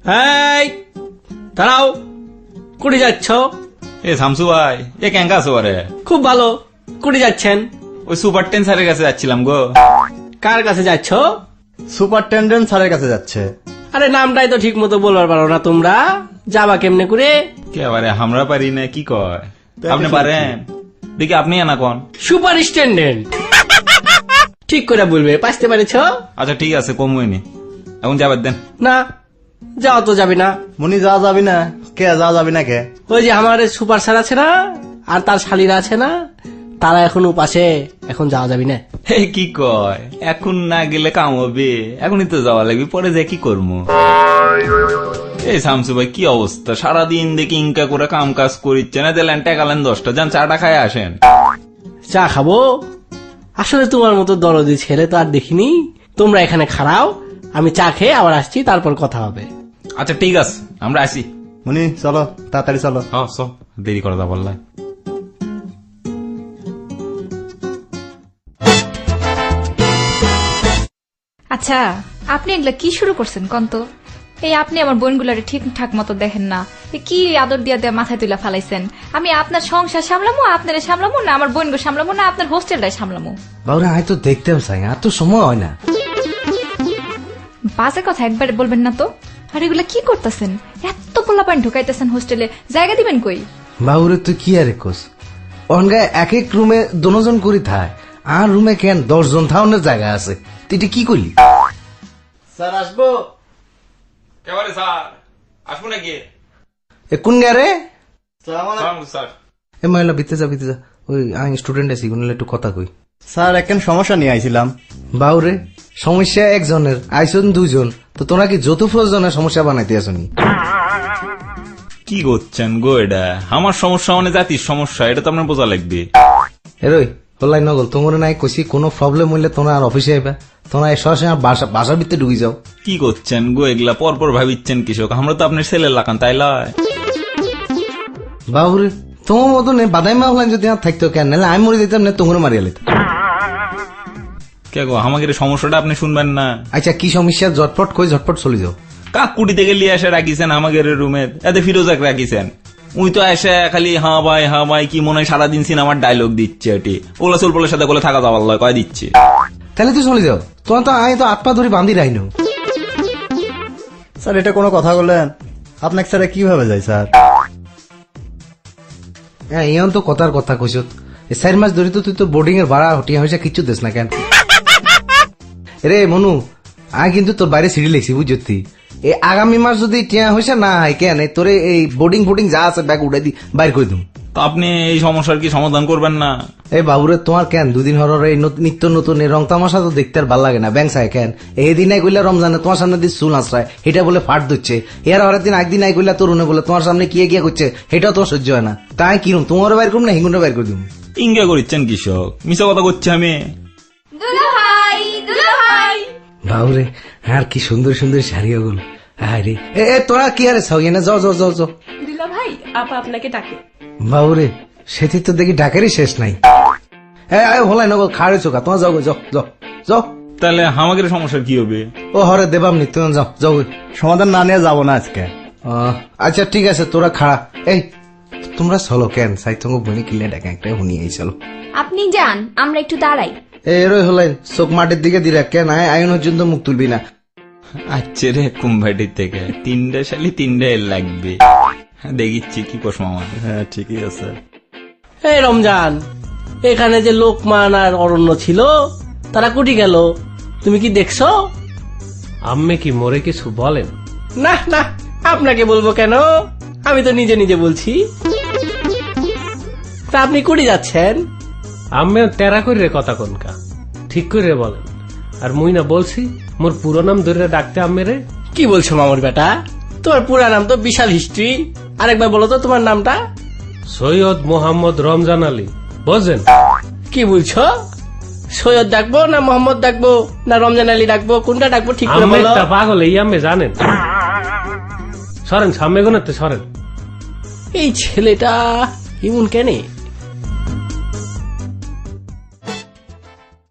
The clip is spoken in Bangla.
এই দাঁড়াও, কুড়ি যাচ্ছ? এ শামসু ভাই, এ কেঙ্কা আছো রে? খুব ভালো। কুড়ি যাচ্ছেন? ওই সুপারটেন স্যারের কাছে যাচ্ছিলাম গো। কার কাছে যাচ্ছ? সুপারটেন্ডেন্ট স্যারের কাছে যাচ্ছে। আরে নামটাই তো ঠিক মতো বলবার পারো না তোমরা, যাবা কেমনে করে? কে বারে, আমরা পারি না কি কয়? আপনি পারেন? দেখি আপনি না কোন সুপারিনটেন্ডেন্ট ঠিক করে বলবে, পাইতে পারেছ? আচ্ছা ঠিক আছে, কমুইনি এখন যাবার দেন। না যাও তো, যাবি না? মনি যা যাবি না কে, যা যাবি না কে? ওই যে আমার সুপার স্যার আছে না, আর তার শালীরা আছে না, তারা এখন উপাসে, এখন যাওয়া যাবি না। হে কি কয়, এখন না গেলে কাম হবে? এখনই তো যাওয়া লাগবে, পরে যে কি করবো? এই শামসু ভাই কি অবস্থা, সারাদিন দেখি ইনকা করে কাম কাজ করিচ্ছে না, দিলেন টাকালেন 10টা, যান চাটা খায় আসেন। চা খাবো? আসলে তোমার মতো দরদি ছেলে তো আর দেখিনি। তোমরা এখানে খাড়াও, আমি চা খেয়ে আবার আসছি, তারপর কথা হবে। আচ্ছা ঠিক আছে, আমরা আসি। মনি চলো, তাড়াতাড়ি চলো। হ্যাঁ সব দেরি করে দা বললাই। আচ্ছা, আপনি এগুলা কি শুরু করছেন কন্ত? এই আপনি আমার বোনগুলারে ঠিকঠাক মতো দেখেন না, কি আদর দিয়া দেয়া মাথায় তুলা ফালাইছেন। আমি আপনার সংসার সামলামো, আপনারে সামলামো না, আমার বোনগো সামলামো না, আপনার হোস্টেলটাই সামলামো? বাবুরা আমি তো দেখতেও চাই, আর তো সময় হয় না। বাজে কথা একবারে বলবেন না তো। আর এগুলা কি করতেছেন? এত পোলাপান ঢুকাইতেছেন হোস্টেলে, জায়গা দিবেন কই? বাবুরে তুই কি আর কোস, অনগায় এক এক রুমে দুজন করি থায়, আর রুমে কেন 10 জন থাউনের জায়গা আছে, তুই কি করলি? স্যার আসবো। কেবারে স্যার আসবো নাকি? এ কোন গারে? স্যার এ মহিলা ভিতরে যা, ভিতরে যা, ওই আমি স্টুডেন্ট আছি, কোন একটু কথা কই। স্যার একখান সমস্যা নিয়ে আইছিলাম। বাউরে সমস্যা একজনের, আইসন 2 জন, তো তোরা কি যৌথ প্রয়োজনের সমস্যা বানাইতে আসনি? কি করছেন গো? এটা আমার সমস্যা মানে জাতির সমস্যা, এটা তো আপনার বোঝা লাগবে। এরই হলাই নগল, তোমার নাই কইছি কোনো প্রবলেম হইলে তোমরা আর অফিসে আইবা, তোমরা সরাসরি বাসার ভিতরে ঢুকে যাও। কি করছেন গো এগুলা? পরপর ভাবিচ্ছেন কৃষক, আমরা তো আপনার ছেলের লাগান, তাই লয়? বাবুরে তোমার মতন বাদাই মা হলেন যদি আর থাকতো কেন, নাহলে আমি মরে যেতাম না, তোমরা মারিয়া লেতাম। কে গো, আমাকে সমস্যাটা আপনি শুনবেন না? আচ্ছা কি সমস্যা, ঝটপট কই, ঝটপট চলে যাও। কাকুটি থেকে লিয়ে এসে রাখিছেন আমাদের রুমে, এতে ফিরোজাক রাখিছেন। উই তো এসে খালি হ্যাঁ ভাই কি মনে হয় সারাদিন সিনেমার ডায়লগ দিচ্ছে, এটি ওলা চুলপলের সাথে বলে থাকা যাওয়ার লয় কয় দিচ্ছে। তাহলে তুই চলে যাও, তোমার তো আমি তো 8 পা ধরে বান্ধি রাইনো। স্যার এটা কোনো কথা বললেন? আপনাকে স্যার কিভাবে যায় স্যার? হ্যাঁ ইয়ন তো কথার কথা কইস, 4 মাস ধরে তো তুই তো বোর্ডিং এর ভাড়া হটিয়া হয়েছে, কিচ্ছু দেস না কেন? রে মনু, আমি কিন্তু তোর বাইরে সিঁড়ি লেগছি বুঝছি, এই আগামী মাস যদি টিয়া হয়েছে না হয় কেন, তোরে এই বোর্ডিং যা আছে ব্যাগ উঠাই দি বাইর করে দিম। তো আপনি এই সমস্যার কি সমাধান করবেন না? এই বাবুরে তোমার কেন 2 দিন হর এই নিত্য নতুন এই রং তামাশা তো দেখতে আর ভাল লাগে না, ব্যাংক চায় কেন? এই দিন আই কইলা রমজানে তোমার সামনে দিয়ে চুল আশ্রয়, এটা বলে ফাট দিচ্ছে, এর হরের দিন একদিন আই কইলা তরুণে বলে তোমার সামনে গিয়ে করছে, সেটাও তোমার সহ্য হয় না। তাই কিরম তোমার বাইর করুম না হিঙ্গুনটা বাইর করে দিম? ইঙ্গা করিচ্ছেন কৃষক, মিশা কথা করছে আমি। বাবুরে আর কি সুন্দর সুন্দর শাড়ি ওগুলো, আরে এ তোরা কি আরে ছাও না, যাও যাও যাও যাও। দুলা ভাই, আপা আপনাকে ডাকে। বাবুরে সেটি তো দেখি ডাকেরই শেষ নাই। হলাই নগল খাড়ে চোখা, তোমার যাও যাও যাও যাও। তাহলে আমাদের সমস্যার কি হবে? ও হরে দেবাম নি, তুমি যাও যাও। সমাধান না নিয়ে যাবো না আজকে। আচ্ছা ঠিক আছে তোরা খাড়া, এই তোমরা চলো কেন, সাইতঙ্গ বনি কিলে ডাকে একটা হুনি এই চলো। আপনি যান, আমরা একটু দাঁড়াই। এরই হলাই চোখ মাটির দিকে দিরা কেন, আয়ন পর্যন্ত মুখ তুলবি না। আচ্ছা রে কুম্ভাটির থেকে 3টা শালি 3টা এর লাগবে, দেখিচ্ছি কি করছ মামা। হ্যাঁ ঠিকই আছে। এই রমজান, এখানে যে লোকমান আর অরণ্য ছিল, তারা কুটি গেল, তুমি কি দেখছো? আম্মে কি মরে কিছু বলেন? না না, আপনাকে বলবো কেন, আমি তো নিজে নিজে বলছি। তা আপনি কুটি যাচ্ছেন? আম্মে টেরা করে কথা কনকা, ঠিক করে বলেন। আর মুই না বলছি মোর পুরো নাম ধরে ডাকতে আম্মেরে। কি বলছো মামুর বেটা, তোমার পুরা নাম তো বিশাল হিস্ট্রি, আরেকবার বলো তো তোমার নামটা। সৈয়দ মোহাম্মদ রমজান আলী, বোঝেন? কি বলছো? সৈয়দ ডাকবো না মোহাম্মদ ডাকবো না রমজান আলী ডাকবো, কোনটা ডাকবো ঠিক করে বলো। পাগল এই আম্মে জানেন। সরেন সামনে গোনাতে সরেন। এই ছেলেটা এমন কেন?